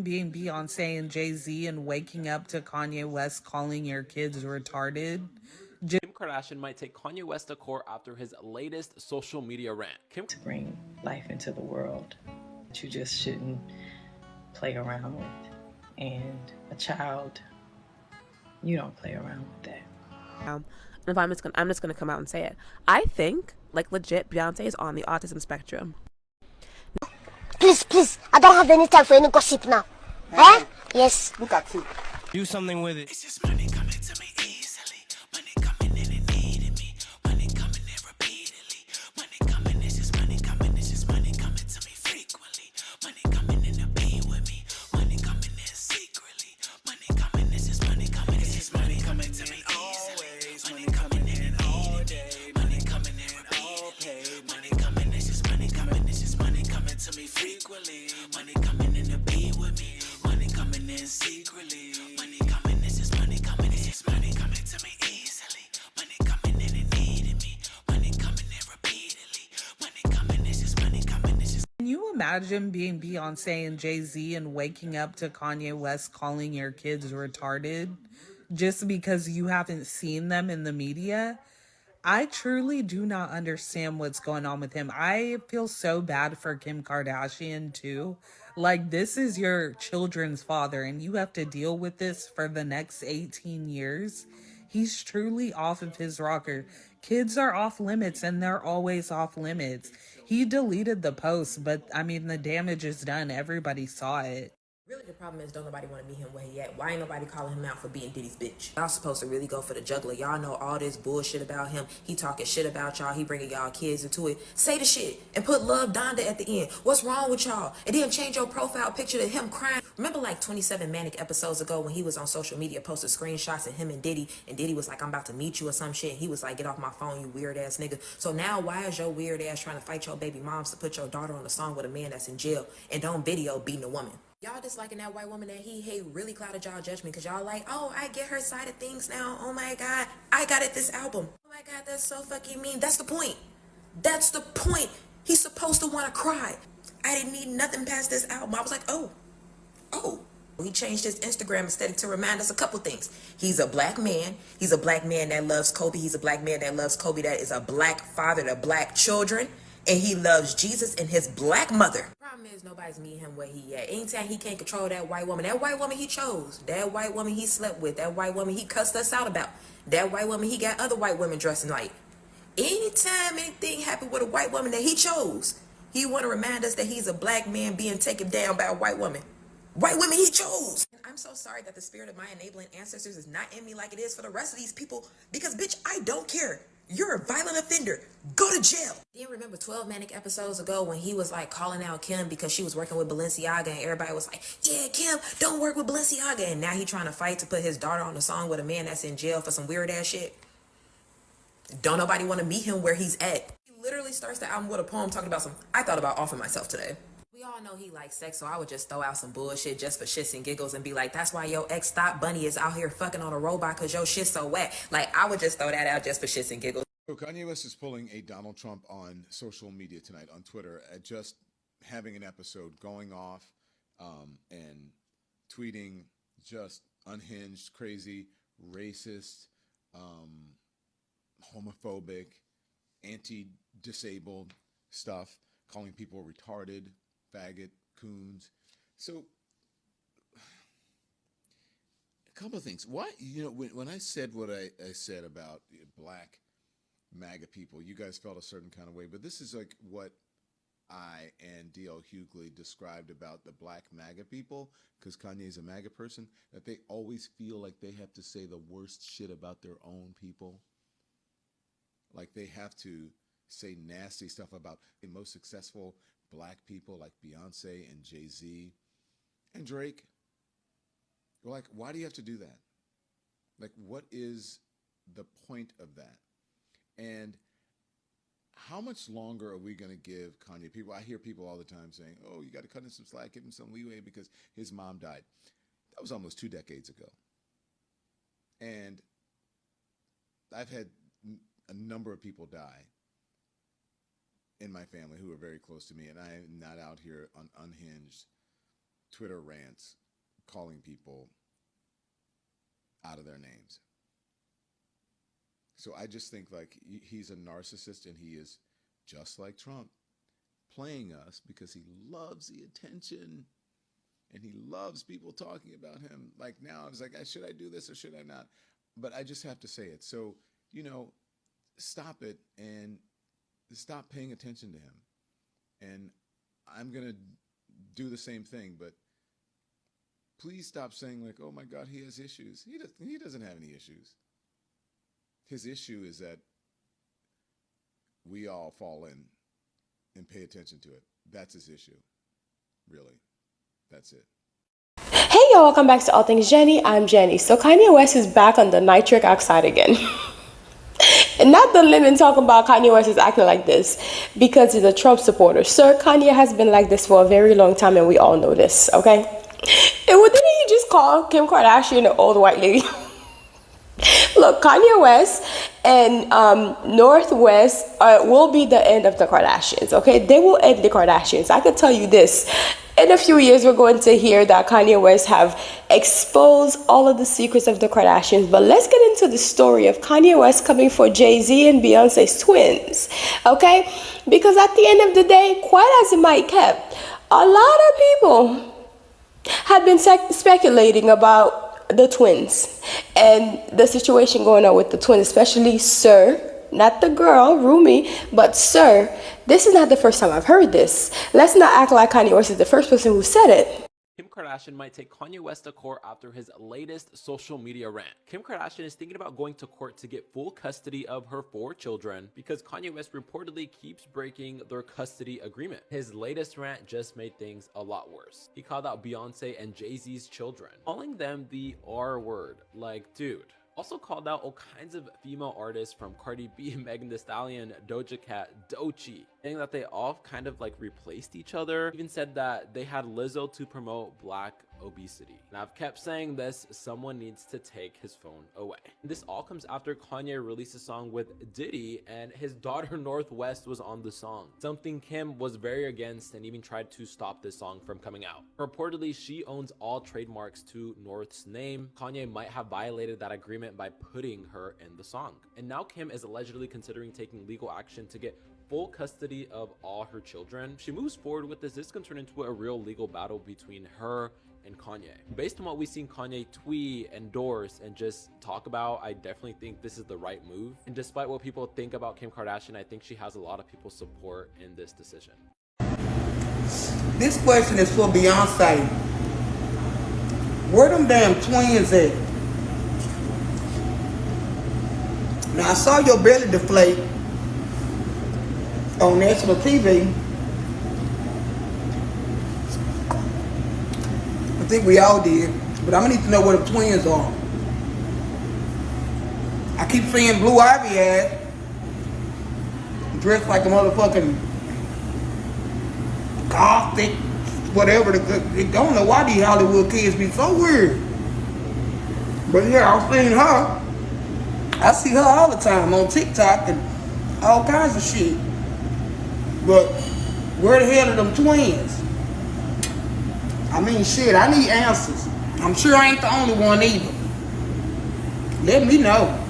being Beyonce and Jay-Z and waking up to Kanye West calling your kids retarded? Kim Kardashian might take Kanye West to court after his latest social media rant. To bring life into the world that you just shouldn't play around with. And a child, you don't play around with that. And if I'm just gonna come out and say it. I think, like, legit, Beyonce is on the autism spectrum. Please, I don't have any time for any gossip now. Huh? Yes. Look at you. Do something with it. It's just money coming to me easily. Money coming in and needing me. Money coming in repeatedly. Money coming, it's just money coming. It's just money coming to me frequently. Money coming in to be with me. Money coming in secretly. Money coming, it's just money coming. It's just money coming to me easily. Money coming in and needing me. Money coming in repeatedly. Money coming, it's just money coming. It's just money coming to me frequently. Money coming in to be with me. Money coming in secretly. Money coming, it's just money coming. It's just money coming to me easily. Money coming in and needing me. Money coming in repeatedly. Money coming, it's just money coming. It's just. Can you imagine being Beyonce and Jay-Z and waking up to Kanye West calling your kids retarded just because you haven't seen them in the media? I truly do not understand what's going on with him. I feel so bad for Kim Kardashian too. Like, this is your children's father and you have to deal with this for the next 18 years. He's truly off of his rocker. Kids are off limits and they're always off limits. He deleted the post, but I mean, the damage is done. Everybody saw it. Really, the problem is don't nobody want to meet him where he at. Why ain't nobody calling him out for being Diddy's bitch? Y'all supposed to really go for the juggler. Y'all know all this bullshit about him. He talking shit about y'all. He bringing y'all kids into it. Say the shit and put Love Donda at the end. What's wrong with y'all? And then change your profile picture to him crying. Remember like 27 manic episodes ago when he was on social media posting screenshots of him and Diddy was like, I'm about to meet you or some shit. And he was like, get off my phone, you weird ass nigga. So now why is your weird ass trying to fight your baby moms to put your daughter on a song with a man that's in jail and don't video beating a woman? Y'all disliking that white woman that he hate really clouded y'all judgment because y'all like, oh, I get her side of things now. Oh my God, I got it this album. Oh my God, that's so fucking mean. That's the point. That's the point. He's supposed to want to cry. I didn't need nothing past this album. I was like, oh. He changed his Instagram aesthetic to remind us a couple things. He's a black man. He's a black man that loves Kobe. He's a black man that loves Kobe, that is a black father to black children. And he loves Jesus and his black mother. Problem is nobody's meeting him where he at. Anytime he can't control that white woman he chose, that white woman he slept with, that white woman he cussed us out about, that white woman he got other white women dressing like. Anytime anything happened with a white woman that he chose, he want to remind us that he's a black man being taken down by a white woman. White women he chose. And I'm so sorry that the spirit of my enabling ancestors is not in me like it is for the rest of these people because, bitch, I don't care. You're a violent offender. Go to jail. Do you remember 12 manic episodes ago when he was like calling out Kim because she was working with Balenciaga and everybody was like, yeah, Kim, don't work with Balenciaga. And now he trying to fight to put his daughter on a song with a man that's in jail for some weird ass shit. Don't nobody want to meet him where he's at. He literally starts the album with a poem talking about I thought about offing myself today. We all know he likes sex, so I would just throw out some bullshit just for shits and giggles and be like, that's why your ex Thought Bunny is out here fucking on a robot because your shit's so wet. Like, I would just throw that out just for shits and giggles. So Kanye West is pulling a Donald Trump on social media tonight on Twitter at just having an episode going off and tweeting just unhinged, crazy, racist, homophobic, anti-disabled stuff, calling people retarded, faggot, coons. So a couple of things. Why, when I said what I said about black MAGA people, you guys felt a certain kind of way, but this is like what I and D.L. Hughley described about the black MAGA people, because Kanye's a MAGA person, that they always feel like they have to say the worst shit about their own people. Like they have to say nasty stuff about the most successful black people like Beyonce and Jay-Z and Drake. We're like, why do you have to do that? Like, what is the point of that? And how much longer are we going to give Kanye? I hear people all the time saying, oh, you got to cut him some slack, give him some leeway because his mom died. That was almost 2 decades ago. And I've had a number of people die in my family who are very close to me, and I am not out here unhinged Twitter rants calling people out of their names. So I just think like he's a narcissist, and he is just like Trump, playing us because he loves the attention and he loves people talking about him. Like now I was like, should I do this or should I not? But I just have to say it. So, stop it and stop paying attention to him. And I'm going to do the same thing, but please stop saying like, oh my God, he has issues. He doesn't have any issues. His issue is that we all fall in and pay attention to it. That's his issue. Really. That's it. Hey y'all, welcome back to All Things Jenny. I'm Jenny. So Kanye West is back on the nitric oxide again. And not the lemon talking about Kanye West is acting like this because he's a Trump supporter. Sir, Kanye has been like this for a very long time and we all know this, okay? And didn't he just call Kim Kardashian an old white lady? Look, Kanye West and Northwest will be the end of the Kardashians, okay? They will end the Kardashians. I can tell you this. In a few years, we're going to hear that Kanye West have exposed all of the secrets of the Kardashians. But let's get into the story of Kanye West coming for Jay-Z and Beyonce's twins, okay? Because at the end of the day, quite as it might kept, a lot of people have been speculating about the twins and the situation going on with the twins, especially Sir, not the girl, Rumi, but Sir. This is not the first time I've heard this. Let's not act like Kanye West is the first person who said it. Kim Kardashian might take Kanye West to court after his latest social media rant. Kim Kardashian is thinking about going to court to get full custody of her 4 children because Kanye West reportedly keeps breaking their custody agreement. His latest rant just made things a lot worse. He called out Beyonce and Jay-Z's children, calling them the R word, like, dude. Also called out all kinds of female artists from Cardi B, Megan Thee Stallion, Doja Cat, Doechii, saying that they all kind of like replaced each other. Even said that they had Lizzo to promote black obesity. And I've kept saying this, someone needs to take his phone away. And this all comes after Kanye released a song with Diddy and his daughter Northwest was on the song. Something Kim was very against and even tried to stop this song from coming out. Reportedly, she owns all trademarks to North's name. Kanye might have violated that agreement by putting her in the song. And now Kim is allegedly considering taking legal action to get full custody of all her children. If she moves forward with this can turn into a real legal battle between her and Kanye. Based on what we've seen Kanye tweet, endorse, and just talk about, I definitely think this is the right move. And despite what people think about Kim Kardashian, I think she has a lot of people's support in this decision. This question is for Beyonce. Where them damn twins at? Now I saw your belly deflate on national TV. I think we all did, but I'm gonna need to know where the twins are. I keep seeing Blue Ivy ass dressed like a motherfucking gothic, whatever. I don't know why these Hollywood kids be so weird. But yeah, I've seen her. I see her all the time on TikTok and all kinds of shit. But where the hell are them twins? I mean, shit, I need answers. I'm sure I ain't the only one either. Let me know.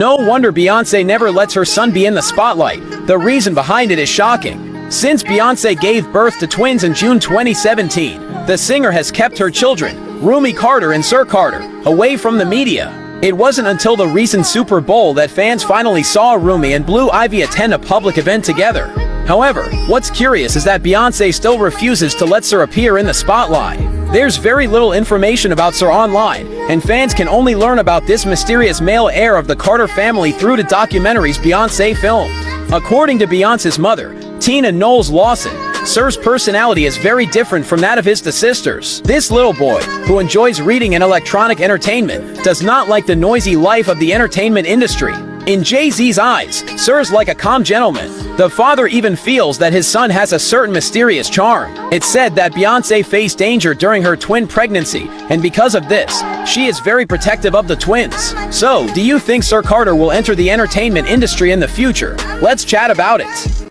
No wonder Beyonce never lets her son be in the spotlight. The reason behind it is shocking. Since Beyonce gave birth to twins in June 2017, the singer has kept her children, Rumi Carter and Sir Carter, away from the media. It wasn't until the recent Super Bowl that fans finally saw Rumi and Blue Ivy attend a public event together. However, what's curious is that Beyonce still refuses to let Sir appear in the spotlight. There's very little information about Sir online, and fans can only learn about this mysterious male heir of the Carter family through the documentaries Beyonce filmed. According to Beyonce's mother, Tina Knowles Lawson, Sir's personality is very different from that of his sisters. This little boy, who enjoys reading and electronic entertainment, does not like the noisy life of the entertainment industry. In Jay-Z's eyes, Sir's like a calm gentleman. The father even feels that his son has a certain mysterious charm. It's said that Beyonce faced danger during her twin pregnancy, and because of this, she is very protective of the twins. So, do you think Sir Carter will enter the entertainment industry in the future? Let's chat about it.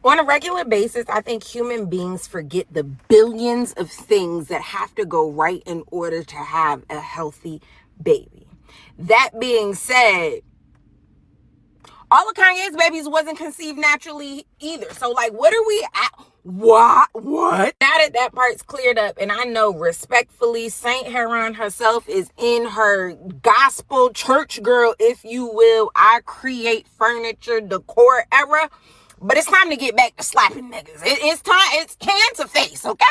On a regular basis, I think human beings forget the billions of things that have to go right in order to have a healthy baby. That being said, all of Kanye's babies wasn't conceived naturally either. So, like, what are we at? What? Now that that part's cleared up, and I know respectfully, Saint Heron herself is in her gospel church girl, if you will, I create furniture decor era. But it's time to get back to slapping niggas. It's time. It's can to face, okay?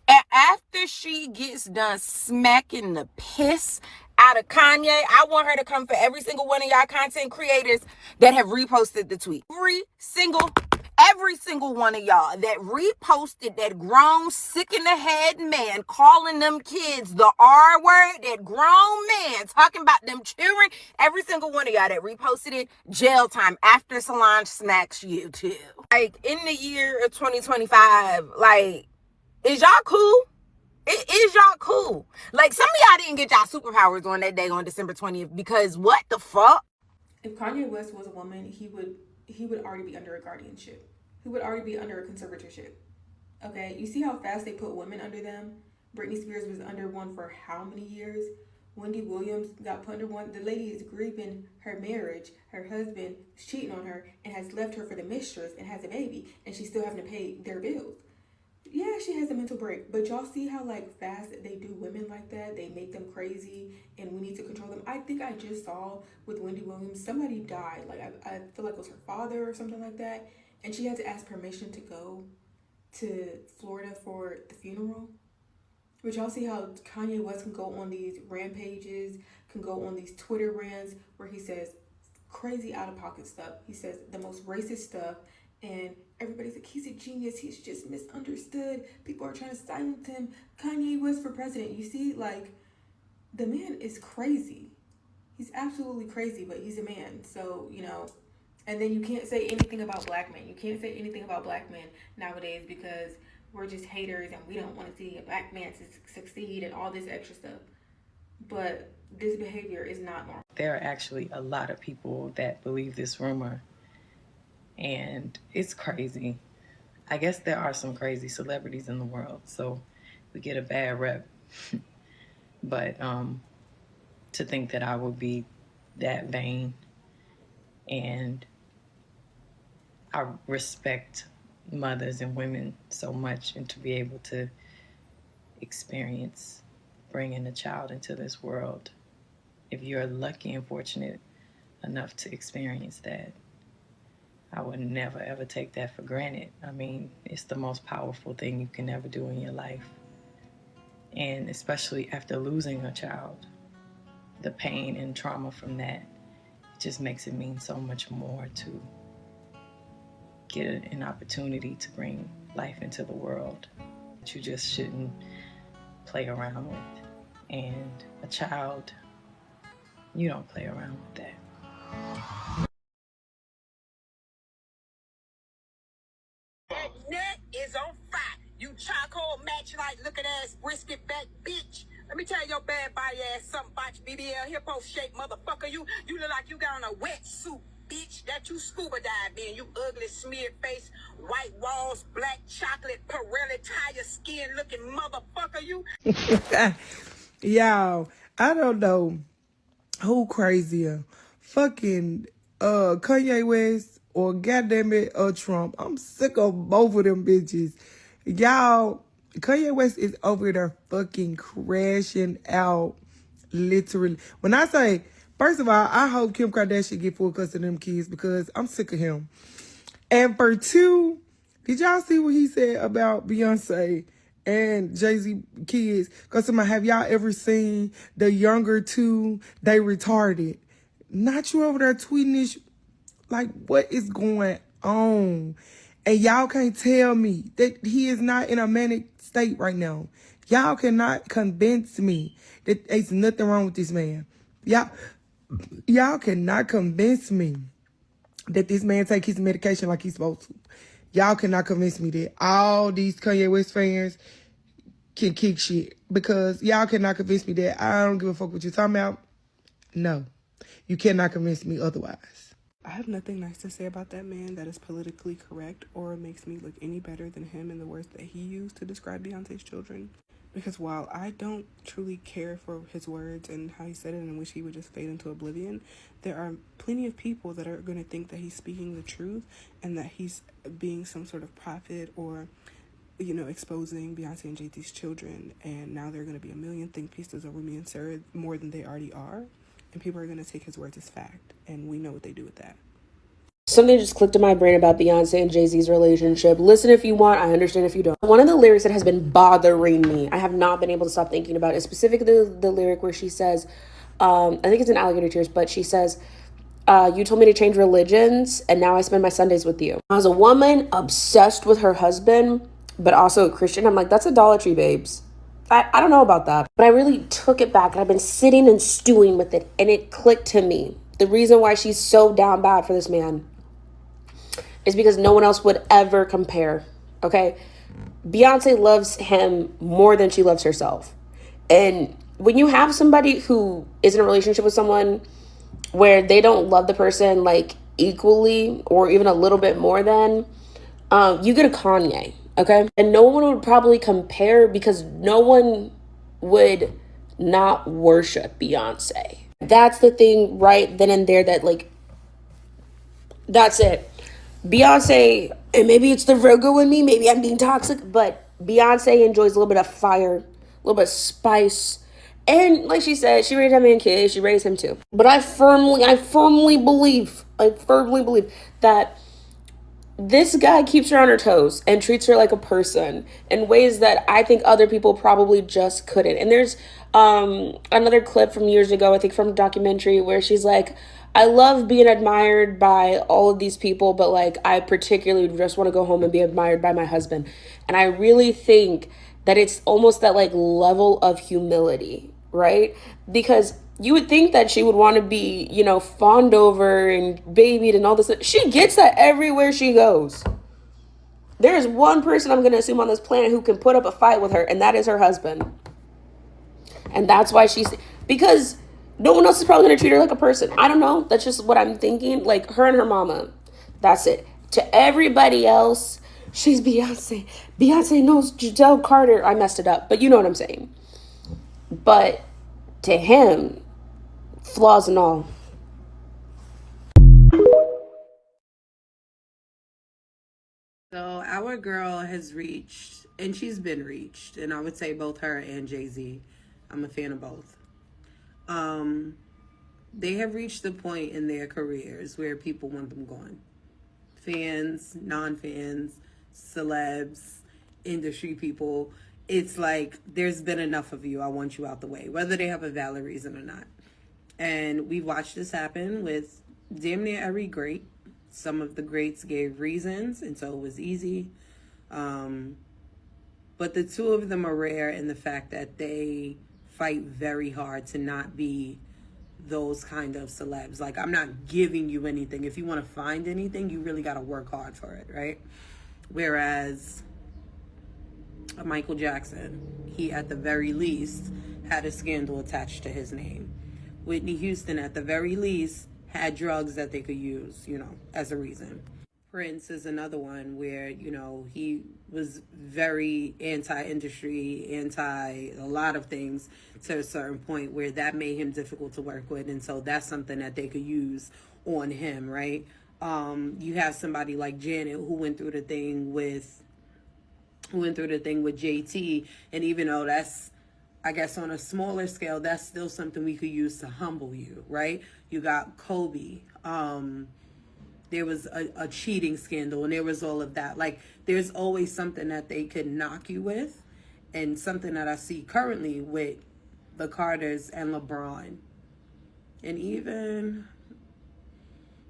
And after she gets done smacking the piss out of Kanye, I want her to come for every single one of y'all content creators that have reposted the tweet. Every single one of y'all that reposted that grown, sick in the head man calling them kids the R word, that grown man talking about them children, every single one of y'all that reposted it, jail time after Solange smacks you too. Like, in the year of 2025, like, is y'all cool? Is y'all cool? Like, some of y'all didn't get y'all superpowers on that day on December 20th because what the fuck? If Kanye West was a woman, he would already be under a guardianship. He would already be under a conservatorship. Okay, you see how fast they put women under them? Britney Spears was under one for how many years? Wendy Williams got put under one. The lady is grieving her marriage. Her husband is cheating on her and has left her for the mistress and has a baby, and she's still having to pay their bills. Yeah, she has a mental break, but y'all see how like fast they do women like that? They make them crazy and we need to control them. I think I just saw with Wendy Williams, somebody died. Like I feel like it was her father or something like that. And she had to ask permission to go to Florida for the funeral. But y'all see how Kanye West can go on these rampages, can go on these Twitter rants where he says crazy out of pocket stuff. He says the most racist stuff. And everybody's like, he's a genius. He's just misunderstood. People are trying to silence him. Kanye West for president. You see, like, the man is crazy. He's absolutely crazy, but he's a man. So, you know, and then you can't say anything about black men. You can't say anything about black men nowadays because we're just haters and we don't want to see a black man succeed and all this extra stuff. But this behavior is not normal. There are actually a lot of people that believe this rumor. And it's crazy. I guess there are some crazy celebrities in the world, so we get a bad rep. But to think that I would be that vain, and I respect mothers and women so much, and to be able to experience bringing a child into this world, if you're lucky and fortunate enough to experience that, I would never, ever take that for granted. I mean, it's the most powerful thing you can ever do in your life. And especially after losing a child, the pain and trauma from that, it just makes it mean so much more to get an opportunity to bring life into the world that you just shouldn't play around with. And a child, you don't play around with that. That nut is on fire. You charcoal match like looking ass brisket back bitch. Let me tell your bad body ass something about your BBL hippo shaped motherfucker. You look like you got on a wetsuit, bitch. That you scuba dive in. You ugly smeared face, white walls, black chocolate, Pirelli tire skin looking motherfucker. You. Y'all, I don't know who crazier, fucking Kanye West or goddamn it Trump. I'm sick of both of them bitches. Y'all, Kanye West is over there fucking crashing out, literally. When I say, first of all, I hope Kim Kardashian get full custody of them kids because I'm sick of him. And for two, did y'all see what he said about Beyonce and Jay-Z kids? Because have y'all ever seen the younger two? They retarded. Not you over there tweeting this. Like, what is going on? And y'all can't tell me that he is not in a manic state right now. Y'all cannot convince me that there's nothing wrong with this man. Y'all cannot convince me that this man take his medication like he's supposed to. Y'all cannot convince me that all these Kanye West fans can kick shit. Because y'all cannot convince me that I don't give a fuck what you're talking about. No. You cannot convince me otherwise. I have nothing nice to say about that man that is politically correct or makes me look any better than him in the words that he used to describe Beyonce's children. Because while I don't truly care for his words and how he said it and wish he would just fade into oblivion, there are plenty of people that are going to think that he's speaking the truth and that he's being some sort of prophet or, you know, exposing Beyonce and Jay-Z's children. And now there are going to be a million think pieces over me and Sarah more than they already are. And people are going to take his words as fact. And we know what they do with that. Something just clicked in my brain about Beyonce and Jay-Z's relationship. Listen if you want, I understand if you don't. One of the lyrics that has been bothering me, I have not been able to stop thinking about it, specifically the lyric where she says, I think it's in Alligator Tears, but she says, you told me to change religions, and now I spend my Sundays with you. As a woman obsessed with her husband, but also a Christian, I'm like, that's idolatry, babes. I don't know about that, but I really took it back, and I've been sitting and stewing with it, and it clicked to me. The reason why she's so down bad for this man is because no one else would ever compare, okay? Beyonce loves him more than she loves herself. And when you have somebody who is in a relationship with someone where they don't love the person like equally or even a little bit more than, you get a Kanye, okay? And no one would probably compare because no one would not worship Beyonce. That's the thing right then and there that, like, that's it. Beyonce, and maybe it's the Virgo in me, maybe I'm being toxic, but Beyonce enjoys a little bit of fire, a little bit of spice. And like she said, she raised that man kids, she raised him too. But I firmly believe that this guy keeps her on her toes and treats her like a person in ways that I think other people probably just couldn't. And there's another clip from years ago, I think from a documentary, where she's like, I love being admired by all of these people, but like I particularly just want to go home and be admired by my husband. And I really think that it's almost that like level of humility, right? Because you would think that she would want to be, you know, fawned over and babied and all this. She gets that everywhere she goes. There is one person I'm going to assume on this planet who can put up a fight with her, and that is her husband. And that's why because no one else is probably going to treat her like a person. I don't know. That's just what I'm thinking. Like her and her mama. That's it. To everybody else, she's Beyonce. Beyonce knows Giselle Carter. I messed it up, but you know what I'm saying. But to him, flaws and all. So our girl has reached, and she's been reached, and I would say both her and Jay-Z. I'm a fan of both. They have reached the point in their careers where people want them gone. Fans, non-fans, celebs, industry people. It's like, there's been enough of you. I want you out the way, whether they have a valid reason or not. And we've watched this happen with damn near every great. Some of the greats gave reasons, and so it was easy. But the two of them are rare in the fact that they fight very hard to not be those kind of celebs. Like, I'm not giving you anything. If you want to find anything, you really got to work hard for it, right? Whereas Michael Jackson, he at the very least had a scandal attached to his name. Whitney Houston, at the very least, had drugs that they could use, you know, as a reason. Prince is another one where, you know, he was very anti-industry, anti a lot of things to a certain point where that made him difficult to work with. And so that's something that they could use on him, right? You have somebody like Janet who went through the thing with JT, and even though that's, I guess, on a smaller scale, that's still something we could use to humble you, right? You got Kobe. There was a cheating scandal, and there was all of that. Like, there's always something that they could knock you with, and something that I see currently with the Carters and LeBron, and even,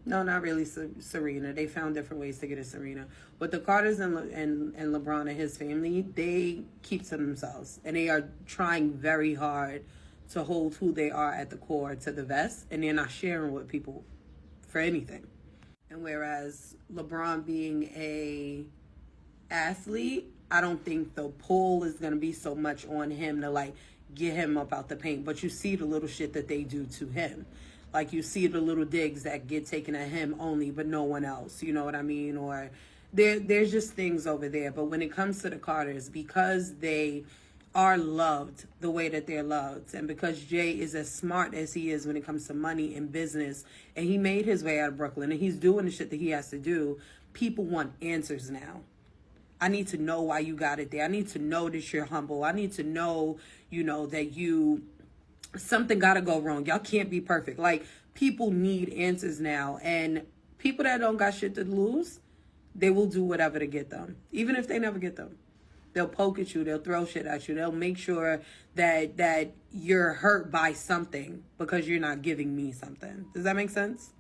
no, not really Serena. They found different ways to get at Serena. But the Carters and LeBron and his family, they keep to themselves, and they are trying very hard to hold who they are at the core to the vest, and they're not sharing with people for anything. And whereas LeBron being a athlete, I don't think the pull is going to be so much on him to like get him up out the paint. But you see the little shit that they do to him. Like, you see the little digs that get taken at him only, but no one else. You know what I mean? Or there's just things over there. But when it comes to the Carters, because they are loved the way that they're loved, and because Jay is as smart as he is when it comes to money and business, and he made his way out of Brooklyn, and he's doing the shit that he has to do, people want answers now. I need to know why you got it there. I need to know that you're humble. I need to know, that something got to go wrong. Y'all can't be perfect. Like, people need answers now. And people that don't got shit to lose, they will do whatever to get them. Even if they never get them. They'll poke at you. They'll throw shit at you. They'll make sure that you're hurt by something because you're not giving me something. Does that make sense?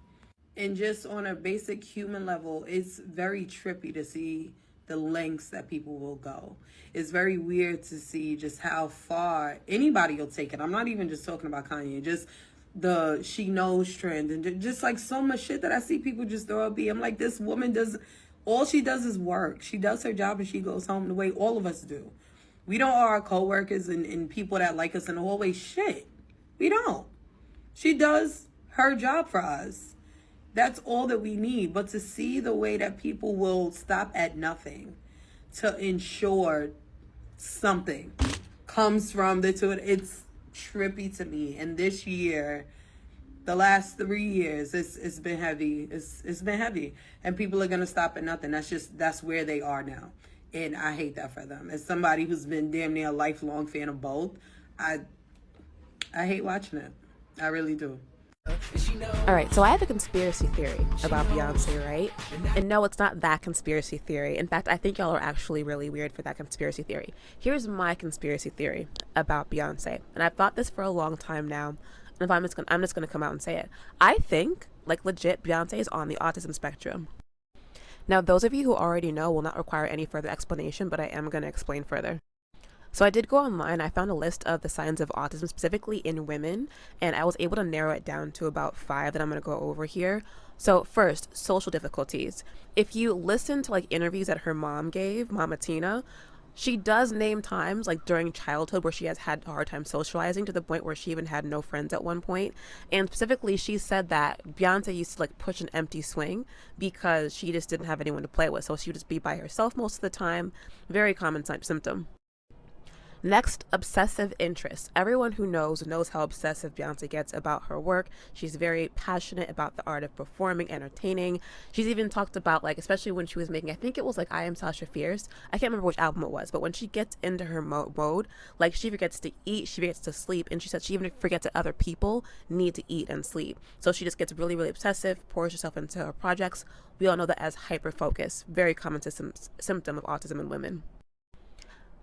And just on a basic human level, it's very trippy to see the lengths that people will go. It's very weird to see just how far anybody will take it. I'm not even just talking about Kanye, just the she knows trend and just like so much shit that I see people just throw up. I'm like, this woman all she does is work. She does her job and she goes home the way all of us do. We don't owe our coworkers and people that like us in the hallway shit. We don't. She does her job for us. That's all that we need. But to see the way that people will stop at nothing to ensure something comes from the two, it's trippy to me. And this year, the last 3 years, it's been heavy. It's been heavy. And people are gonna stop at nothing. That's where they are now. And I hate that for them. As somebody who's been damn near a lifelong fan of both, I hate watching it. I really do. All right, so I have a conspiracy theory about Beyonce, right? And no, it's not that conspiracy theory. In fact, I think y'all are actually really weird for that conspiracy theory. Here's my conspiracy theory about Beyonce. And I've thought this for a long time now. And I'm just gonna come out and say it. I think, like legit, Beyonce is on the autism spectrum. Now, those of you who already know will not require any further explanation, but I am gonna explain further. So I did go online, I found a list of the signs of autism specifically in women, and I was able to narrow it down to about 5 that I'm going to go over here. So first, social difficulties. If you listen to like interviews that her mom gave, Mama Tina, she does name times like during childhood where she has had a hard time socializing to the point where she even had no friends at one point. And specifically, she said that Beyonce used to like push an empty swing because she just didn't have anyone to play with. So she would just be by herself most of the time. Very common symptom. Next, obsessive interest. Everyone who knows how obsessive Beyonce gets about her work. She's very passionate about the art of performing, entertaining. She's even talked about, like, especially when she was making, I think it was like I Am Sasha Fierce. I can't remember which album it was, but when she gets into her mode, like she forgets to eat, she forgets to sleep, and she said she even forgets that other people need to eat and sleep. So she just gets really, really obsessive, pours herself into her projects. We all know that as hyperfocus. Very common symptom of autism in women.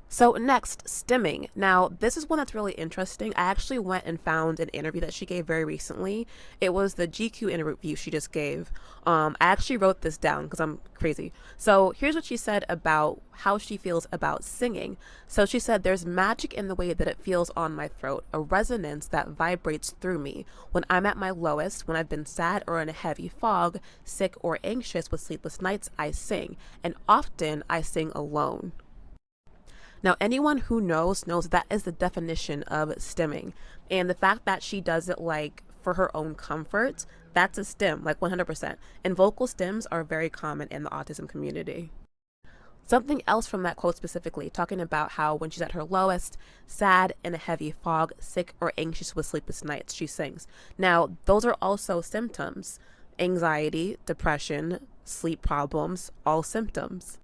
So next, stimming. Now, this is one that's really interesting. I actually went and found an interview that she gave very recently. It was the GQ interview she just gave. I actually wrote this down because I'm crazy. So here's what she said about how she feels about singing. So she said, "There's magic in the way that it feels on my throat, a resonance that vibrates through me. When I'm at my lowest, when I've been sad or in a heavy fog, sick or anxious with sleepless nights, I sing. And often I sing alone." Now, anyone who knows that is the definition of stimming. And the fact that she does it like for her own comfort, that's a stim, like 100%. And vocal stims are very common in the autism community. Something else from that quote specifically, talking about how when she's at her lowest, sad, in a heavy fog, sick or anxious with sleepless nights, she sings. Now, those are also symptoms. Anxiety, depression, sleep problems, all symptoms.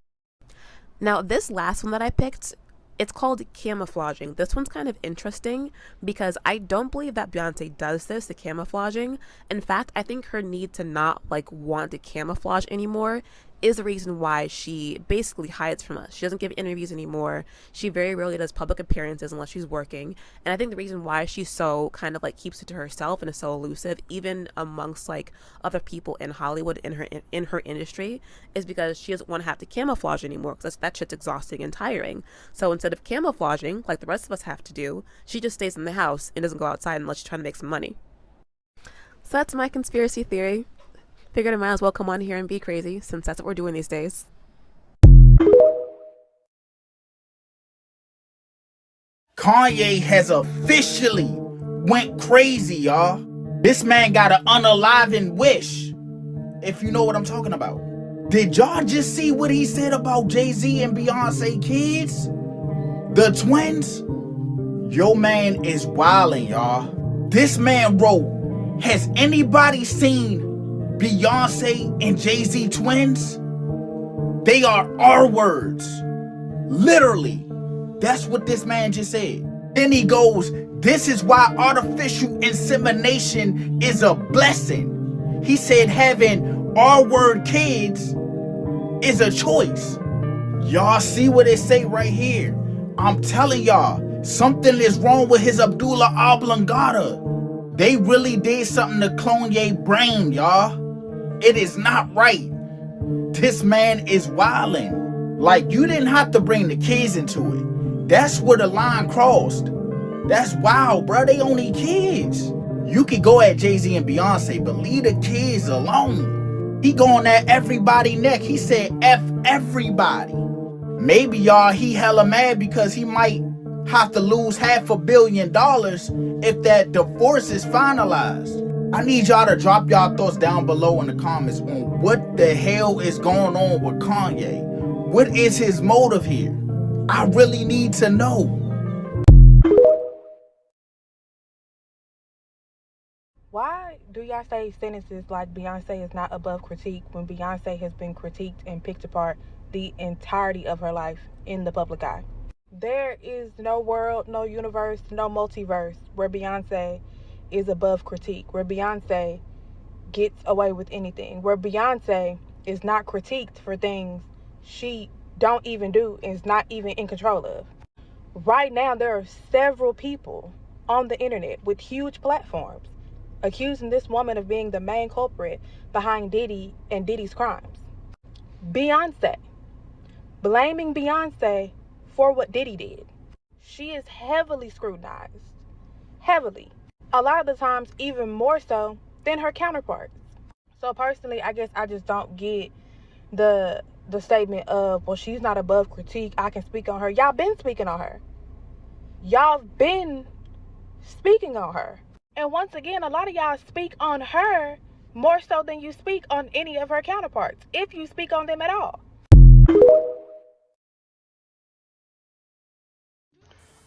Now, this last one that I picked, it's called camouflaging. This one's kind of interesting because I don't believe that Beyonce does this, the camouflaging. In fact, I think her need to not like want to camouflage anymore is the reason why she basically hides from us. She doesn't give interviews anymore. She very rarely does public appearances unless she's working. And I think the reason why she so kind of like keeps it to herself and is so elusive, even amongst like other people in Hollywood in her industry, is because she doesn't want to have to camouflage anymore because that shit's exhausting and tiring. So instead of camouflaging like the rest of us have to do, she just stays in the house and doesn't go outside unless she's trying to make some money. So that's my conspiracy theory. Figured I might as well come on here and be crazy since that's what we're doing these days. Kanye has officially went crazy, y'all. This man got an unaliving wish, if you know what I'm talking about. Did y'all just see what he said about Jay-Z and Beyonce kids? The twins? Yo man is wildin', y'all. This man wrote, has anybody seen Beyonce and Jay-Z twins? They are R words. Literally. That's what this man just said. Then he goes, this is why artificial insemination is a blessing. He said having R-word kids is a choice. Y'all see what it say right here. I'm telling y'all, something is wrong with his Abdullah oblongata. They really did something to Kanye brain, y'all. It is not right. This man is wildin'. Like, you didn't have to bring the kids into it. That's where the line crossed. That's wild, bro. They only kids. You could go at Jay-Z and Beyonce, but leave the kids alone. He going at everybody neck. He said F everybody. Maybe y'all, he hella mad because he might have to lose $500 million if that divorce is finalized. I need y'all to drop y'all thoughts down below in the comments on what the hell is going on with Kanye. What is his motive here? I really need to know. Why do y'all say sentences like Beyonce is not above critique when Beyonce has been critiqued and picked apart the entirety of her life in the public eye? There is no world, no universe, no multiverse where Beyonce is above critique, where Beyonce gets away with anything, where Beyonce is not critiqued for things she don't even do and is not even in control of. Right now, there are several people on the internet with huge platforms accusing this woman of being the main culprit behind Diddy and Diddy's crimes. Beyonce, blaming Beyonce for what Diddy did. She is heavily scrutinized. Heavily. A lot of the times, even more so than her counterparts. So personally, I guess I just don't get the statement of, well, she's not above critique, I can speak on her. Y'all been speaking on her. Y'all been speaking on her. And once again, a lot of y'all speak on her more so than you speak on any of her counterparts, if you speak on them at all.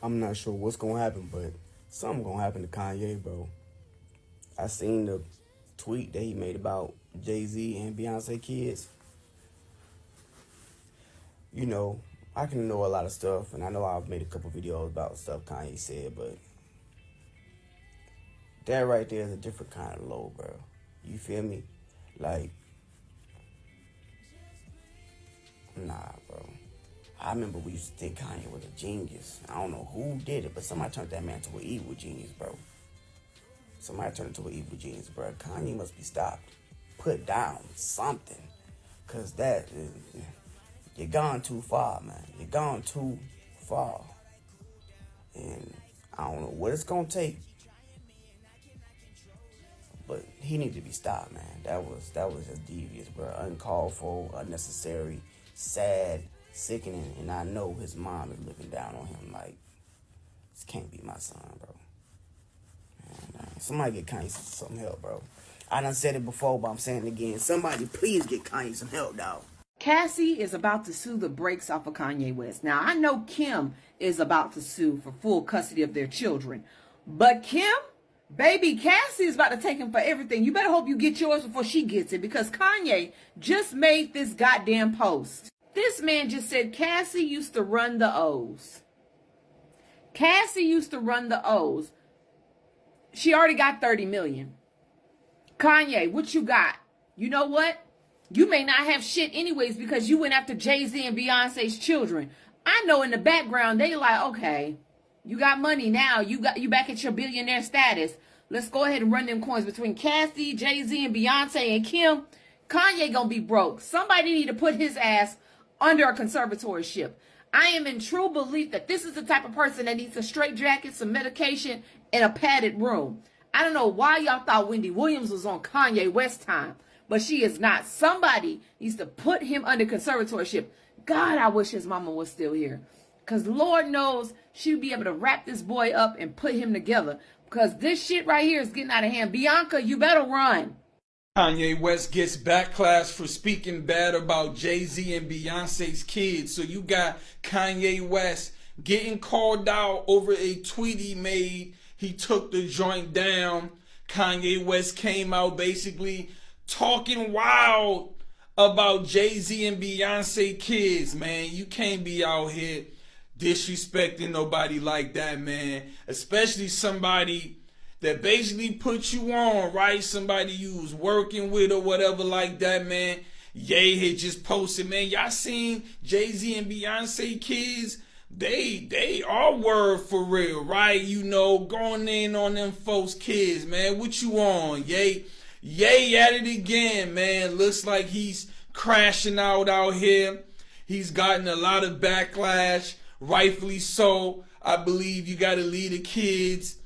I'm not sure what's gonna happen, but something gonna happen to Kanye, bro. I seen the tweet that he made about Jay-Z and Beyonce kids. You know, I can know a lot of stuff, and I know I've made a couple videos about stuff Kanye said, but that right there is a different kind of low, bro. You feel me? Like, nah, bro. I remember we used to think Kanye was a genius. I don't know who did it, but somebody turned that man to an evil genius, bro. Somebody turned into an evil genius, bro. Kanye must be stopped. Put down something. Because that, you're gone too far, man. You're gone too far. And I don't know what it's going to take. But he needs to be stopped, man. That was just devious, bro. Uncalled for, unnecessary, sad, sickening. And I know his mom is looking down on him like, this can't be my son, bro. Man, somebody get Kanye some help, bro. I done said it before, but I'm saying it again. Somebody please get Kanye some help, dog. Cassie is about to sue the brakes off of Kanye West. Now, I know Kim is about to sue for full custody of their children. But Kim, baby, Cassie is about to take him for everything. You better hope you get yours before she gets it, because Kanye just made this goddamn post. This man just said Cassie used to run the O's. Cassie used to run the O's. She already got 30 million. Kanye, what you got? You know what? You may not have shit anyways because you went after Jay-Z and Beyonce's children. I know in the background they like, okay, you got money now. You back at your billionaire status. Let's go ahead and run them coins between Cassie, Jay-Z, and Beyonce and Kim. Kanye gonna be broke. Somebody need to put his ass under a conservatorship. I am in true belief that this is the type of person that needs a straight jacket, some medication, and a padded room. I don't know why y'all thought Wendy Williams was on Kanye West time, but she is not. Somebody needs to put him under conservatorship. God, I wish his mama was still here, because Lord knows she'd be able to wrap this boy up and put him together. Because this shit right here is getting out of hand. Bianca, you better run. Kanye West gets backlash for speaking bad about Jay-Z and Beyonce's kids. So you got Kanye West getting called out over a tweet he made. He took the joint down. Kanye West came out basically talking wild about Jay-Z and Beyonce kids, man. You can't be out here disrespecting nobody like that, man. Especially somebody that basically put you on, right? Somebody you was working with or whatever like that, man. Ye had just posted, man, y'all seen Jay-Z and Beyonce kids? They are word for real, right? You know, going in on them folks' kids, man. What you on? Ye at it again, man. Looks like he's crashing out here. He's gotten a lot of backlash, rightfully so. I believe you got to leave the kids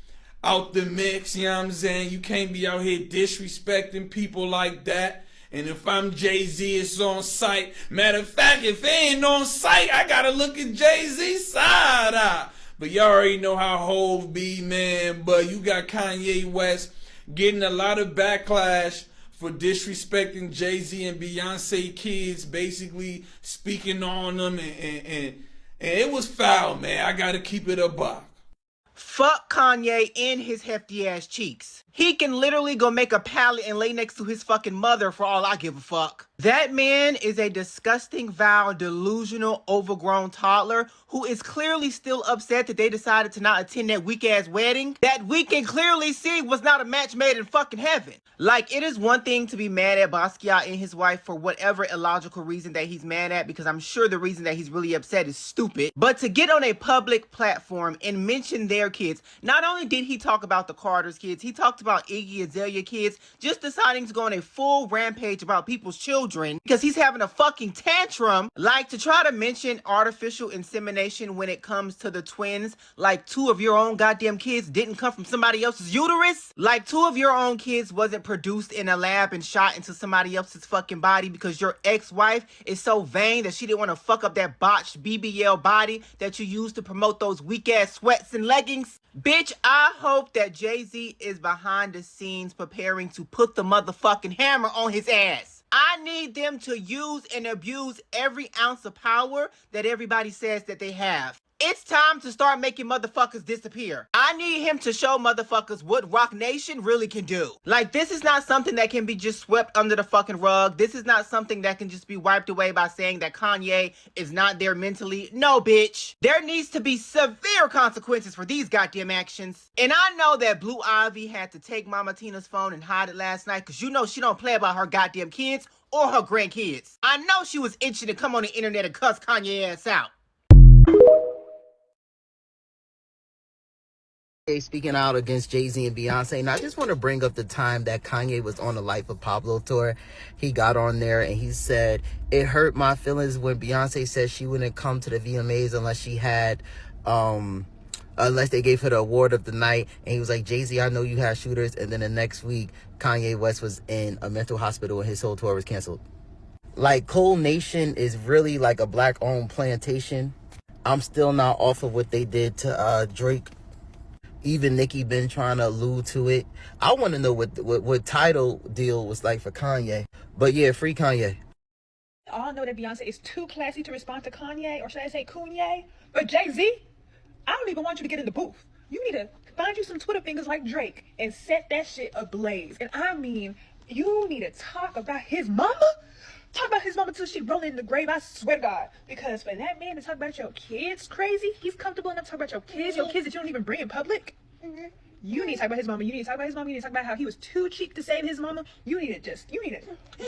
out the mix, you know what I'm saying? You can't be out here disrespecting people like that. And if I'm Jay-Z, it's on site. Matter of fact, if it ain't on site, I gotta look at Jay-Z's side eye. But y'all already know how Hov be, man. But you got Kanye West getting a lot of backlash for disrespecting Jay-Z and Beyonce kids, basically speaking on them. And it was foul, man. I gotta keep it a buck. Fuck Kanye in his hefty ass cheeks. He can literally go make a pallet and lay next to his fucking mother for all I give a fuck. That man is a disgusting, vile, delusional, overgrown toddler who is clearly still upset that they decided to not attend that weak-ass wedding that we can clearly see was not a match made in fucking heaven. Like, it is one thing to be mad at Basquiat and his wife for whatever illogical reason that he's mad at, because I'm sure the reason that he's really upset is stupid. But to get on a public platform and mention their kids, not only did he talk about the Carter's kids, he talked about Iggy Azalea kids, just deciding to go on a full rampage about people's children because he's having a fucking tantrum, like to try to mention artificial insemination when it comes to the twins, like 2 of your own goddamn kids didn't come from somebody else's uterus, like 2 of your own kids wasn't produced in a lab and shot into somebody else's fucking body because your ex-wife is so vain that she didn't want to fuck up that botched BBL body that you used to promote those weak-ass sweats and leggings. Bitch, I hope that Jay-Z is behind the scenes preparing to put the motherfucking hammer on his ass. I need them to use and abuse every ounce of power that everybody says that they have. It's time to start making motherfuckers disappear. I need him to show motherfuckers what Rock Nation really can do. Like, this is not something that can be just swept under the fucking rug. This is not something that can just be wiped away by saying that Kanye is not there mentally. No, bitch. There needs to be severe consequences for these goddamn actions. And I know that Blue Ivy had to take Mama Tina's phone and hide it last night because you know she don't play about her goddamn kids or her grandkids. I know she was itching to come on the internet and cuss Kanye ass out. Speaking out against Jay-Z and Beyonce, and I just want to bring up the time that Kanye was on the Life of Pablo tour. He got on there and he said, it hurt my feelings when Beyonce said she wouldn't come to the VMAs unless she had, unless they gave her the award of the night. And he was like, Jay-Z, I know you have shooters. And then the next week, Kanye West was in a mental hospital and his whole tour was canceled. Like, Cole Nation is really like a black-owned plantation. I'm still not off of what they did to Drake. Even Nicki been trying to allude to it. I want to know what title deal was like for Kanye. But yeah, free Kanye. All know that Beyonce is too classy to respond to Kanye, or should I say Kanye? But Jay-Z, I don't even want you to get in the booth. You need to find you some Twitter fingers like Drake and set that shit ablaze. And I mean, you need to talk about his mama. Talk about his mama till she roll in the grave, I swear to God. Because for that man to talk about your kids crazy, he's comfortable enough to talk about your kids that you don't even bring in public. You need to talk about his mama. You need to talk about his mama. You need to talk about how he was too cheap to save his mama. You need to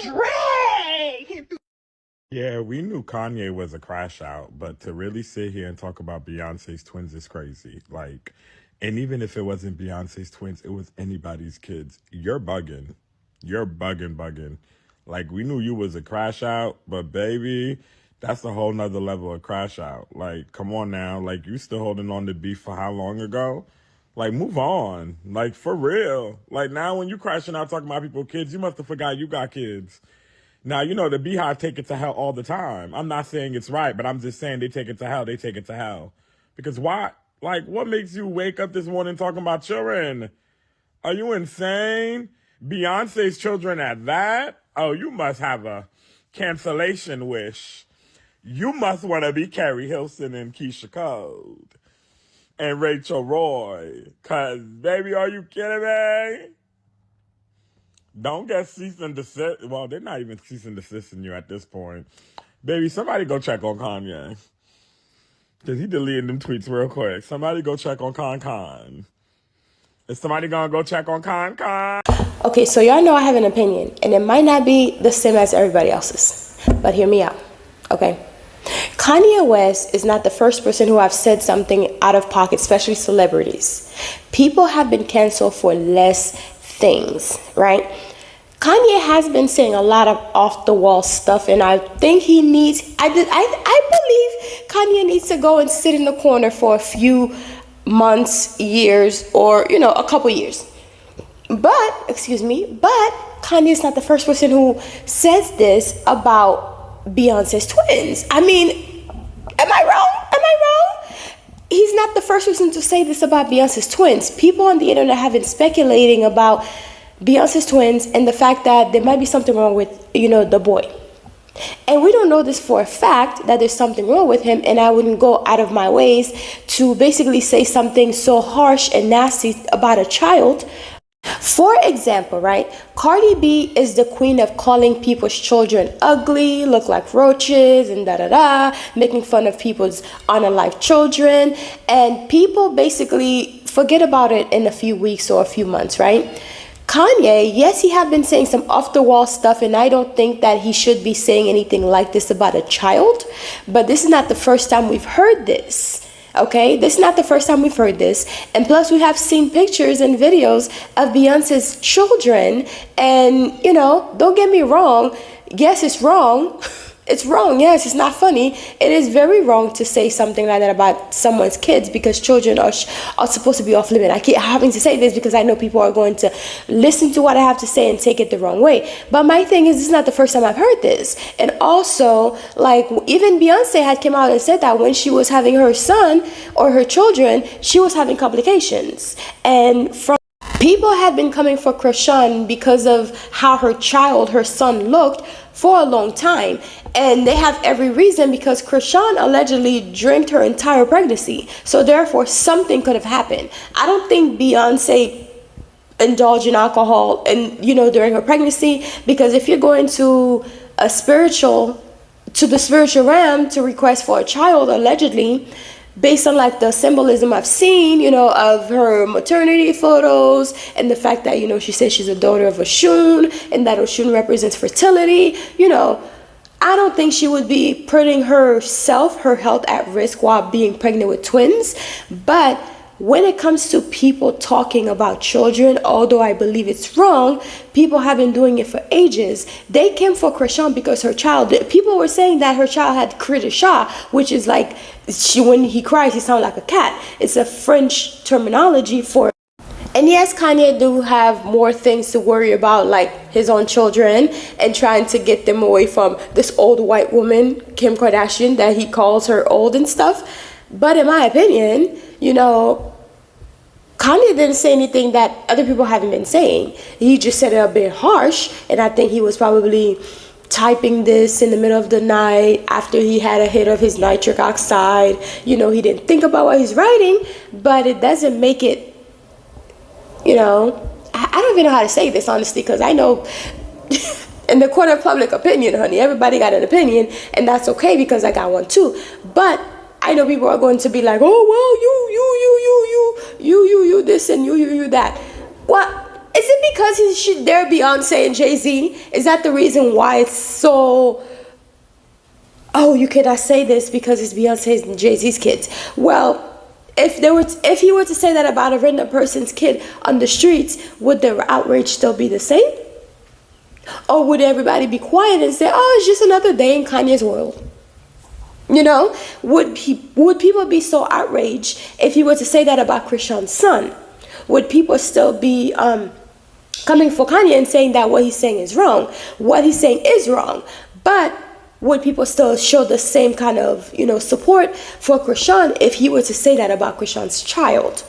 drag him through. Yeah, we knew Kanye was a crash out, but to really sit here and talk about Beyonce's twins is crazy. Like, and even if it wasn't Beyonce's twins, it was anybody's kids. You're bugging. You're bugging. Like, we knew you was a crash out, but baby, that's a whole nother level of crash out. Like, come on now. Like, you still holding on to beef for how long ago? Like, move on. Like, for real. Like, now when you crashing out talking about people's kids, you must have forgot you got kids. Now, you know, the Beehive take it to hell all the time. I'm not saying it's right, but I'm just saying they take it to hell. They take it to hell. Because why? Like, what makes you wake up this morning talking about children? Are you insane? Beyonce's children at that? Oh, you must have a cancellation wish. You must want to be Carrie Hilson and Keisha Cole and Rachel Roy. Because, baby, are you kidding me? Don't get cease and desist. Well, they're not even cease and desisting you at this point. Baby, somebody go check on Kanye. Because he deleted them tweets real quick. Somebody go check on Con. Is somebody gonna go check on Con? Okay, so y'all know I have an opinion, and it might not be the same as everybody else's, but hear me out, okay? Kanye West is not the first person who have said something out of pocket, especially celebrities. People have been canceled for less things, right? Kanye has been saying a lot of off-the-wall stuff, and I think he needs, I believe Kanye needs to go and sit in the corner for a few months, years, or, a couple years. But Kanye's not the first person who says this about Beyonce's twins. I mean, am I wrong? He's not the first person to say this about Beyonce's twins. People on the internet have been speculating about Beyonce's twins and the fact that there might be something wrong with, the boy. And we don't know this for a fact that there's something wrong with him, and I wouldn't go out of my ways to basically say something so harsh and nasty about a child. For example, right, Cardi B is the queen of calling people's children ugly, look like roaches, and making fun of people's unalive children, and people basically forget about it in a few weeks or a few months, right? Kanye, yes, he have been saying some off-the-wall stuff, and I don't think that he should be saying anything like this about a child, but this is not the first time we've heard this. Okay, this is not the first time we've heard this. And plus, we have seen pictures and videos of Beyonce's children. And, don't get me wrong. Yes, it's wrong. It's wrong. Yes, it's not funny. It is very wrong to say something like that about someone's kids, because children are supposed to be off limit. I keep having to say this because I know people are going to listen to what I have to say and take it the wrong way. But my thing is, this is not the first time I've heard this. And also, even Beyonce had come out and said that when she was having her son or her children, she was having complications. And people had been coming for Krishan because of how her son looked for a long time. And they have every reason, because Krishan allegedly drank her entire pregnancy. So therefore, something could have happened. I don't think Beyonce indulged in alcohol during her pregnancy, because if you're going to the spiritual realm to request for a child, allegedly, based on the symbolism I've seen, of her maternity photos, and the fact that, she says she's a daughter of Oshun, and that Oshun represents fertility, I don't think she would be putting her health at risk while being pregnant with twins. But when it comes to people talking about children, although I believe it's wrong, people have been doing it for ages. They came for Krishan because people were saying that her child had cri de chat, which is when he cries, he sounds like a cat. It's a French terminology for. And yes, Kanye do have more things to worry about, like his own children, and trying to get them away from this old white woman, Kim Kardashian, that he calls her old and stuff. But in my opinion, Kanye didn't say anything that other people haven't been saying. He just said it a bit harsh, and I think he was probably typing this in the middle of the night after he had a hit of his nitric oxide. He didn't think about what he's writing, but it doesn't make it, I don't even know how to say this, honestly, because I know in the court of public opinion, honey, everybody got an opinion, and that's okay, because I got one too. But I know people are going to be like, oh, well, you this and you that. Well, is it because they're Beyonce and Jay-Z? Is that the reason why it's so, oh, you cannot say this because it's Beyonce's and Jay-Z's kids? Well, if he were to say that about a random person's kid on the streets, would the outrage still be the same? Or would everybody be quiet and say, oh, it's just another day in Kanye's world? Would people be so outraged if he were to say that about Krishan's son? Would people still be coming for Kanye and saying that what he's saying is wrong? What he's saying is wrong. But would people still show the same kind of, support for Krishan if he were to say that about Krishan's child?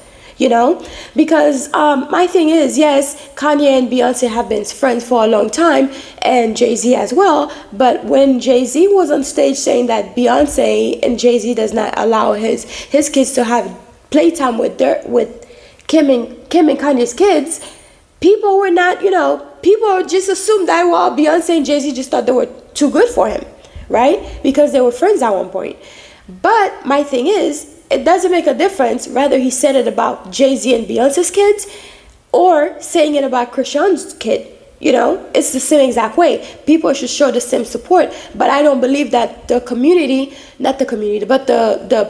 Because my thing is, yes, Kanye and Beyonce have been friends for a long time, and Jay-Z as well, but when Jay-Z was on stage saying that Beyonce and Jay-Z does not allow his kids to have playtime with Kim and Kanye's kids, people were not, people just assumed that, well, Beyonce and Jay-Z just thought they were too good for him, right? Because they were friends at one point. But my thing is, it doesn't make a difference whether he said it about Jay-Z and Beyonce's kids or saying it about Krishan's kid. It's the same exact way. People should show the same support, but I don't believe that the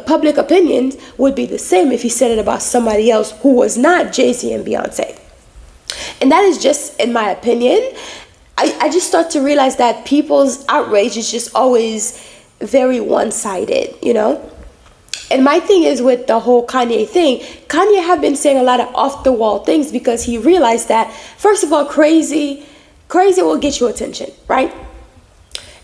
public opinions would be the same if he said it about somebody else who was not Jay-Z and Beyonce. And that is just in my opinion. I just start to realize that people's outrage is just always very one-sided, And my thing is with the whole Kanye thing, Kanye have been saying a lot of off-the-wall things because he realized that, first of all, crazy will get you attention, right?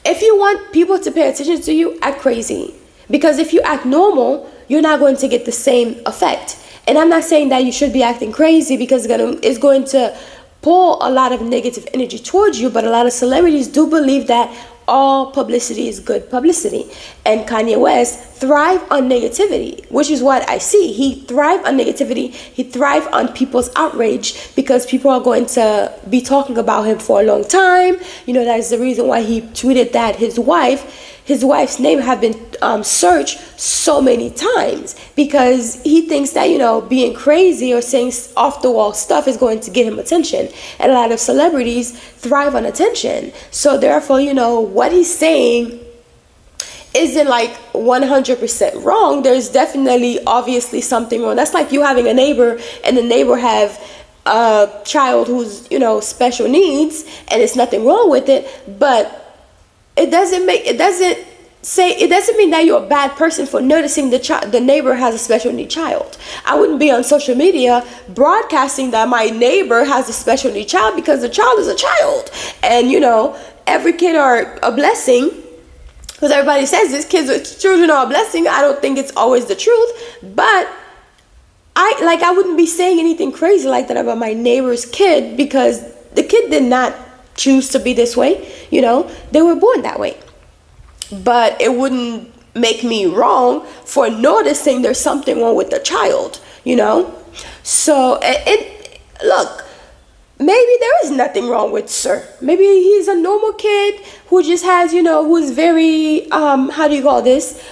If you want people to pay attention to you, act crazy. Because if you act normal, you're not going to get the same effect. And I'm not saying that you should be acting crazy because it's going to pull a lot of negative energy towards you, but a lot of celebrities do believe that all publicity is good publicity. And Kanye West thrive on negativity, which is what I see. He thrive on negativity. He thrive on people's outrage because people are going to be talking about him for a long time. That's the reason why he tweeted that his wife's name have been searched so many times because he thinks that, being crazy or saying off the wall stuff is going to get him attention. And a lot of celebrities thrive on attention. So therefore, what he's saying isn't like 100% wrong. There's definitely obviously something wrong. That's like you having a neighbor and the neighbor have a child who's, special needs, and it's nothing wrong with it, but it doesn't mean that you're a bad person for noticing the neighbor has a special need child. I wouldn't be on social media broadcasting that my neighbor has a special need child because the child is a child. And every kid are a blessing, because everybody says this, children are a blessing. I don't think it's always the truth, but I wouldn't be saying anything crazy like that about my neighbor's kid because the kid did not choose to be this way. They were born that way. But it wouldn't make me wrong for noticing there's something wrong with the child, So, look, maybe there is nothing wrong with Sir. Maybe he's a normal kid who just has, who's very,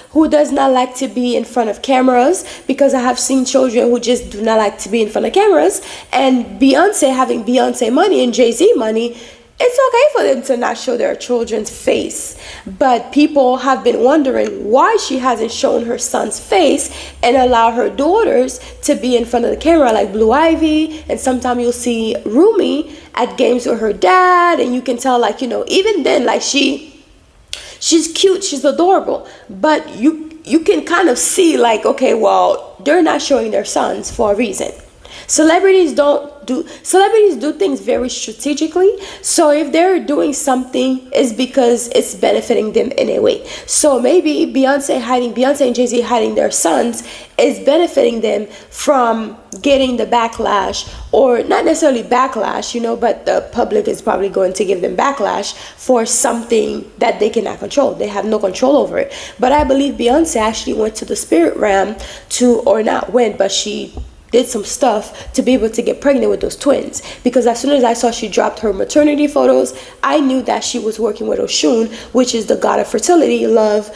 who does not like to be in front of cameras, because I have seen children who just do not like to be in front of cameras. And Beyonce having Beyonce money and Jay-Z money, it's okay for them to not show their children's face. But people have been wondering why she hasn't shown her son's face and allow her daughters to be in front of the camera, like Blue Ivy. And sometimes you'll see Rumi at games with her dad, and you can tell, even then, she's cute, she's adorable. But you can kind of see, okay, well, they're not showing their sons for a reason. Celebrities do things very strategically. So if they're doing something, it's because it's benefiting them in a way. So maybe Beyonce and Jay-Z hiding their sons is benefiting them from getting the backlash, or not necessarily backlash, but the public is probably going to give them backlash for something that they cannot control. They have no control over it. But I believe Beyonce actually went to the spirit realm but she did some stuff to be able to get pregnant with those twins, because as soon as I saw she dropped her maternity photos, I knew that she was working with Oshun, which is the god of fertility, love,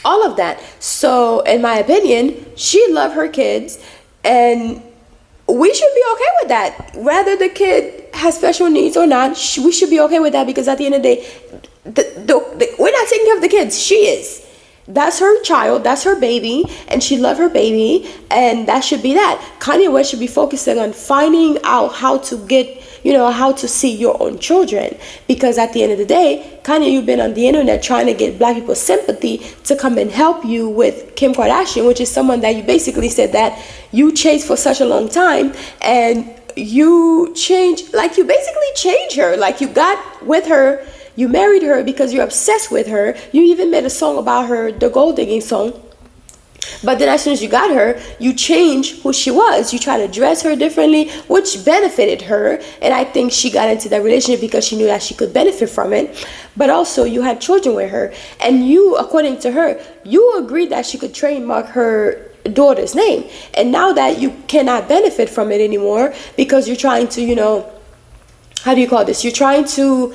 all of that. So in my opinion, she loved her kids, and we should be okay with that. Whether the kid has special needs or not, we should be okay with that, because at the end of the day, we're not taking care of the kids. She is. That's her child, that's her baby, and she loved her baby, and that should be that. Kanye West should be focusing on finding out how to get, how to see your own children, because at the end of the day, Kanye, you've been on the internet trying to get black people's sympathy to come and help you with Kim Kardashian, which is someone that you basically said that you chased for such a long time, and you basically changed her. You got with her, You married her because you're obsessed with her. You even made a song about her, the gold digging song. But then as soon as you got her, you changed who she was. You try to dress her differently, which benefited her. And I think she got into that relationship because she knew that she could benefit from it. But also you had children with her. And you, according to her, you agreed that she could trademark her daughter's name. And now that you cannot benefit from it anymore because you're trying to, you know, how do you call this? You're trying to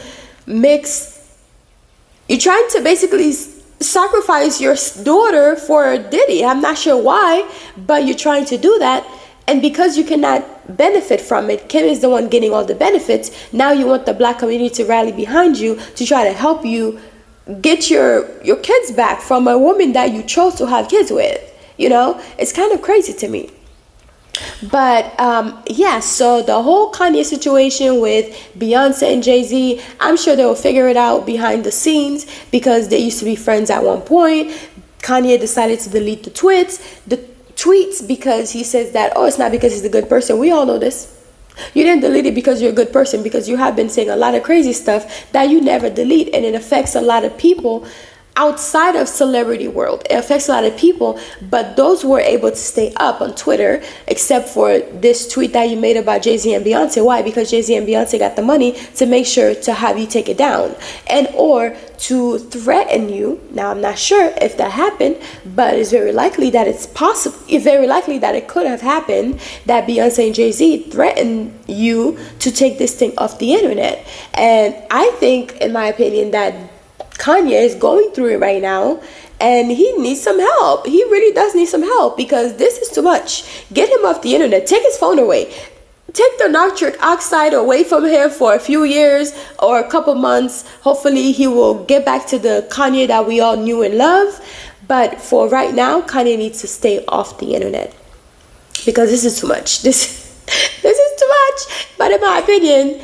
basically sacrifice your daughter for Diddy. I'm not sure why, but you're trying to do that. And because you cannot benefit from it, Kim is the one getting all the benefits. Now you want the black community to rally behind you to try to help you get your kids back from a woman that you chose to have kids with. You know, it's kind of crazy to me. But yeah, so the whole Kanye situation with Beyonce and Jay-Z, I'm sure they'll figure it out behind the scenes because they used to be friends at one point. Kanye decided to delete the tweets because he says that, oh, it's not because he's a good person. We all know this. You didn't delete it because you're a good person, because you have been saying a lot of crazy stuff that you never delete, and it affects a lot of people outside of celebrity world. It affects a lot of people, but those were able to stay up on Twitter, except for this tweet that you made about Jay-Z and Beyonce. Why? Because Jay-Z and Beyonce got the money to make sure to have you take it down, and or to threaten you. Now, I'm not sure if that happened, but it's very likely that it's possible. It's very likely that it could have happened, that Beyonce and Jay-Z threatened you to take this thing off the internet. And I think, in my opinion, that Kanye is going through it right now, and he needs some help. He really does need some help, because this is too much. Get him off the internet. Take his phone away. Take the nitric oxide away from him for a few years or a couple months. Hopefully he will get back to the Kanye that we all knew and love. But for right now, Kanye needs to stay off the internet, because this is too much. This is too much. But in my opinion,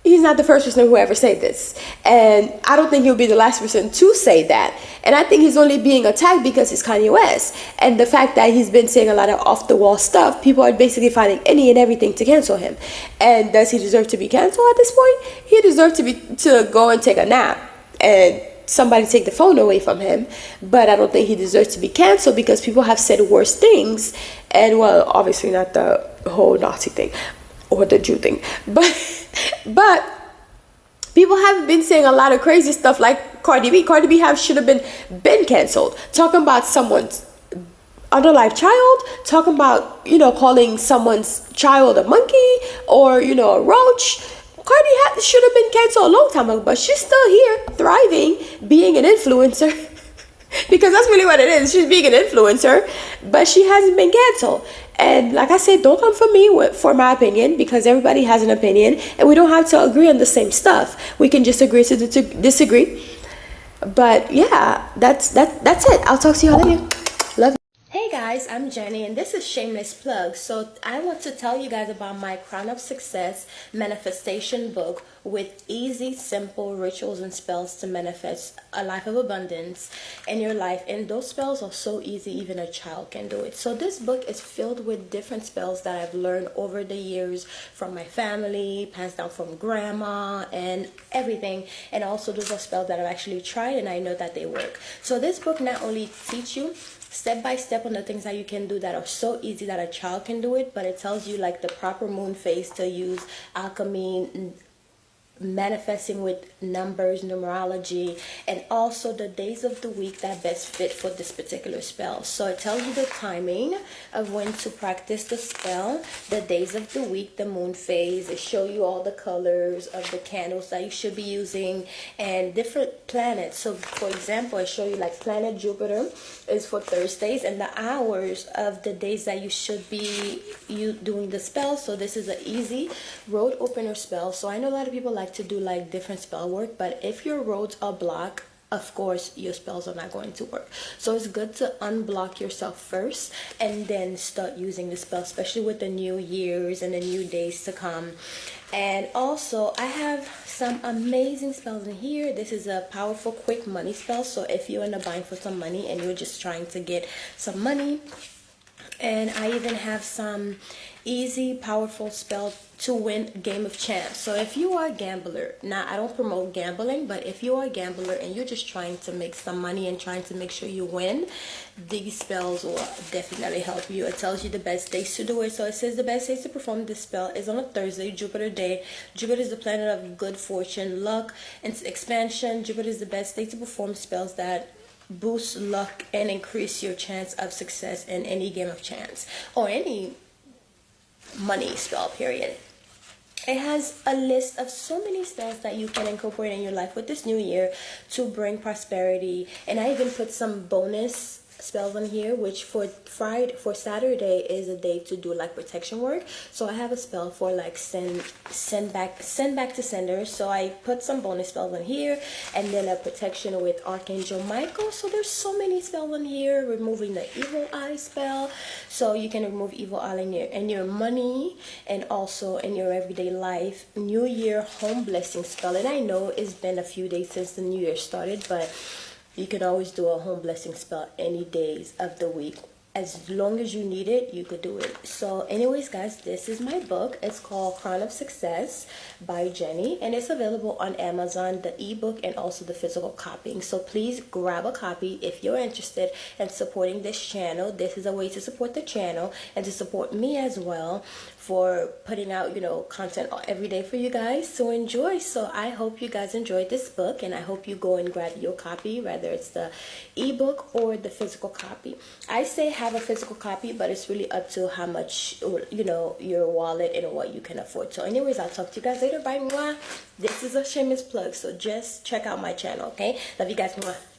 he's not the first person who ever said this. And I don't think he'll be the last person to say that. And I think he's only being attacked because he's Kanye West. And the fact that he's been saying a lot of off-the-wall stuff, people are basically finding any and everything to cancel him. And does he deserve to be canceled at this point? He deserves to go and take a nap and somebody take the phone away from him. But I don't think he deserves to be canceled, because people have said worse things. And, well, obviously not the whole Nazi thing or the Jew thing. But people have been saying a lot of crazy stuff, like Cardi B. Cardi B should have been canceled. Talking about someone's unalive child, talking about, you know, calling someone's child a monkey or, you know, a roach. Cardi should have been canceled a long time ago, but she's still here, thriving, being an influencer. Because that's really what it is. She's being an influencer, but she hasn't been canceled. And like I said, don't come for me for my opinion, because everybody has an opinion, and we don't have to agree on the same stuff. We can just agree to disagree. But yeah, that's it. I'll talk to you all later. Love you. Hey guys, I'm Jenny, and this is Shameless Plug. So I want to tell you guys about my Crown of Success manifestation book, with easy, simple rituals and spells to manifest a life of abundance in your life. And those spells are so easy, even a child can do it. So this book is filled with different spells that I've learned over the years from my family, passed down from grandma and everything. And also those are spells that I've actually tried, and I know that they work. So this book not only teach you step by step on the things that you can do that are so easy that a child can do it, but it tells you like the proper moon phase to use, alchemy, manifesting with numbers, numerology, and also the days of the week that best fit for this particular spell. So it tells you the timing of when to practice the spell, the days of the week, the moon phase. It shows you all the colors of the candles that you should be using, and different planets. So for example, it shows you like planet Jupiter is for Thursdays, and the hours of the days that you should be doing the spell. So this is an easy road opener spell. So I know a lot of people like to do like different spell work, but if your roads are blocked, of course your spells are not going to work. So it's good to unblock yourself first and then start using the spell, especially with the new years and the new days to come. And also I have some amazing spells in here. This is a powerful quick money spell. So if you're in a bind for some money and you're just trying to get some money, And I even have some easy, powerful spell to win Game of Chance. So if you are a gambler, now I don't promote gambling, but if you are a gambler and you're just trying to make some money and trying to make sure you win, these spells will definitely help you. It tells you the best days to do it. So it says the best days to perform this spell is on a Thursday, Jupiter day. Jupiter is the planet of good fortune, luck, and expansion. Jupiter is the best day to perform spells that boost luck and increase your chance of success in any game of chance or any money spell, period. It has a list of so many spells that you can incorporate in your life with this new year to bring prosperity. And I even put some bonus spells on here, which for Saturday is a day to do like protection work. So I have a spell for like send back to senders. So I put some bonus spells on here, and then a protection with Archangel Michael. So there's so many spells on here. Removing the evil eye spell, so you can remove evil eye in your money and also in your everyday life. New Year home blessing spell, and I know it's been a few days since the new year started, but you can always do a home blessing spell any days of the week. As long as you need it, you could do it. So anyways, guys, this is my book. It's called Crown of Success by Jenny, and it's available on Amazon, the ebook and also the physical copying. So please grab a copy if you're interested in supporting this channel. This is a way to support the channel and to support me as well for putting out, content every day for you guys. So enjoy. So I hope you guys enjoyed this book, and I hope you go and grab your copy, whether it's the ebook or the physical copy. I say have a physical copy, but it's really up to how much, your wallet and what you can afford. So anyways, I'll talk to you guys later. Bye. Mwah. This is a shameless plug, so just check out my channel, okay? Love you guys. Mwah.